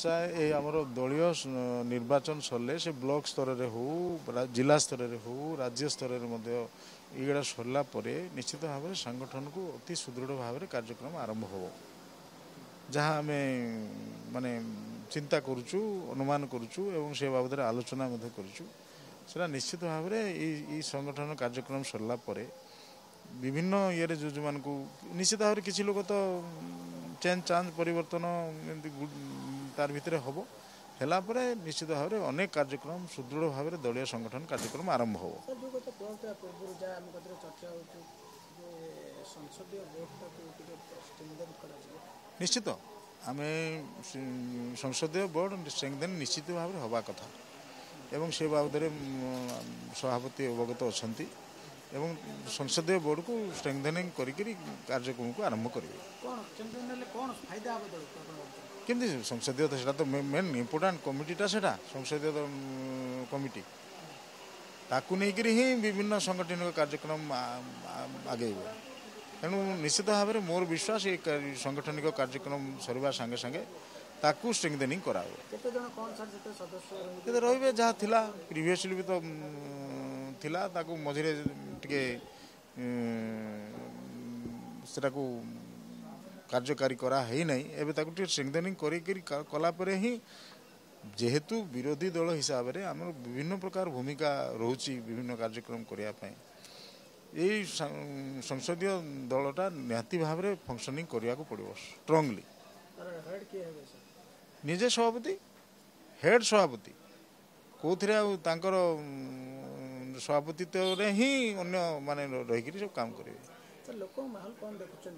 पंचायत ए आमर दलीय निर्वाचन सरले से ब्लॉक स्तर में हो जिला स्तर में हो राज्य स्तर में ये सरला निश्चित भाव में संगठन को अति सुदृढ़ भाव में कार्यक्रम आरंभ हो जहाँ आम माने चिंता करुचु अनुमान करुचु एवं से बाबद आलोचना करा निश्चित भाव में संगठन कार्यक्रम सरला विभिन्न ये जो मान को निश्चित भाव किसी लोग तो चेंज चांज परिवर्तन तार भितर हम है निश्चित भाव में अनेक कार्यक्रम सुदृढ़ भाव में दलीय संगठन कार्यक्रम आरंभ हो निश्चित आम संसदीय बोर्ड स्ट्रेंथेन निश्चित भाव में हवा कथा एवं से बाबद सभापति अवगत अच्छा एवं संसदीय बोर्ड को स्ट्रेंथेनिंग कार्यक्रम को आरंभ करेंगे केमती संसदीय तो तो मेन इम्पोर्टाट कमिटीटा से संसदीय कमिटी ताकू नहीं ही विभिन्न सांगठनिक कार्यक्रम आगे तेणु निश्चित भाव में मोर विश्वास ये सांगठनिक कार्यक्रम सरवा सांगे सांगे ताकू स्ट्रेंथेनिंग कराओ रे जहाँ थिला प्रीवियसली भी तो थिला ताकू मझे टिके सेटाकू कार्यकारी करा है नहीं एबे ताकू टिके स्ट्रेंथेनिंग कला परे ही जेहेतु विरोधी दल हिसाब से आम विभिन्न प्रकार भूमिका रोची विभिन्न कार्यक्रम करने यही संसदीय दलटा निहाती भाव में फंक्शनिंग करने को पड़ो स्ट्रांगली निजे सभापति हेड सभापति कौन सभापतित्व ही अन्य माने रही सब काम करेंगे लोक माहौल कौन देखुं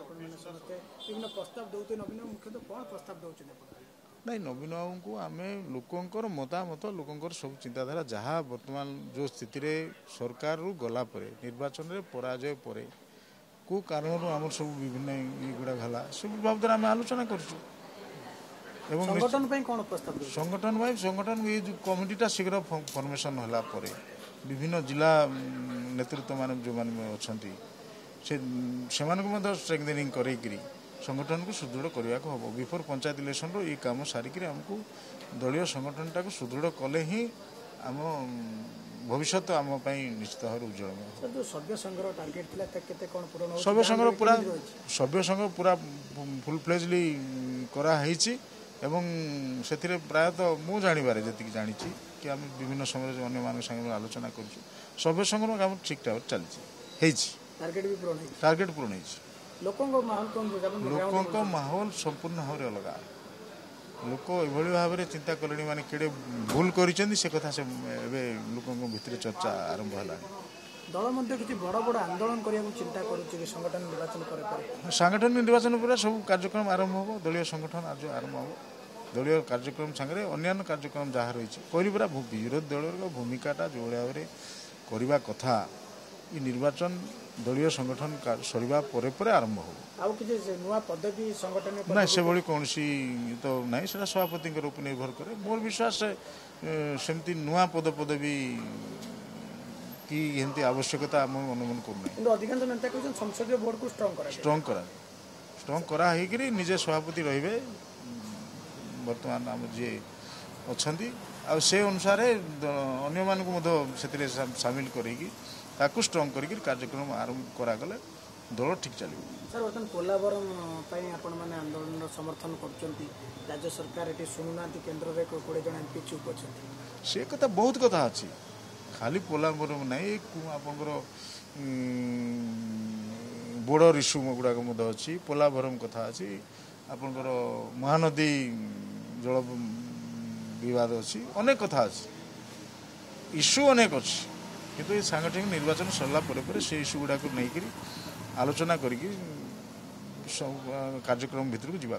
विभिन्न प्रस्ताव दौते नवीन मुख्यतः कौन प्रस्ताव दौरान नहीं नवीन बाबू को आम लोकंर मतामत लोकंर सब चिंताधारा जहाँ वर्तमान जो स्थिति रे सरकार रु गला परे निर्वाचन रे पराजय परे को कारण आम सब विभिन्न युड़ा गला सब बाबद आम आलोचना करछुं संगठन ये जो कमिटीटा शीघ्र फॉर्मेशन होला परे विभिन्न जिला नेतृत्व मान जो माने अछंती से स्ट्रेंथेनिंग करेकरी संगठन को सुदृढ़ करने को हम बिफोर पंचायत इलेक्शन रो ये काम सारिक आमको दलीय संगठनटा को सुदृढ़ कले ही आम भविष्य आम निश्चित भाव उज्जवल सभ्य संग्रह पूरा फुल फ्लेजली कराई एवं से प्रायतः मु जानवर जी जानी कि आम विभिन्न समय अन्य मान संगे आलोचना कर सभ्य संग्रह काम ठीक ठाक चलती टार्गेट पूरण हो लोक माहौल संपूर्ण भाव में अलग लोक ये भाव में चिंता कले माने केड़े भूल कर से कथा से लोक भितर चर्चा आरंभ है दल मध्य किसी बड़ बड़ आंदोलन करने चिंता करुच्ची संगठन निर्वाचन पर सब कार्यक्रम आरंभ हो दलीय संगठन आज आरंभ हो दलीय कार्यक्रम सांगे अन्य कार्यक्रम जहाँ रही कहरा विरोधी दल भूमिकाटा जो भाव में करने कथा ये निर्वाचन दलीय संगठन सरिबा परे आरंभ हो पदवी संगठन ना से भली कौन तो ना से सभापति उपर निर्भर करे मोर विश्वास सेमती नुआ पदवी कि एमती आवश्यकता आम अनुमान करना अधिकांश नेता संसदीय बोर्ड को स्ट्रंग करा निजे सभापति रे बर्तमान आम जी अच्छा से अनुसार अन्य मानक सामिल करेगी ताकू स्ट्रंग करके कार्यक्रम आरंभ करागले दल ठीक चलो सर बर्तमान पोलावरम आपण मैंने आंदोलन समर्थन कर राज्य सरकार ये शुणुना केन्द्र में 20 जन एमपी चुप अच्छा से कथा बहुत कथा अच्छी खाली पोलावरम नहीं आपंकर बोर्डर इश्यू गुड़ाक अच्छी पोलावरम कथा अच्छी आपंकर महानदी जल विवाद अच्छी अनेक कथा अच्छी इश्यू अनेक अच्छी किंतु ये सांगठनिक निर्वाचन सरला से इश्यू गुड़ाक नहीं आलोचना करी कार्यक्रम भितर को जीवा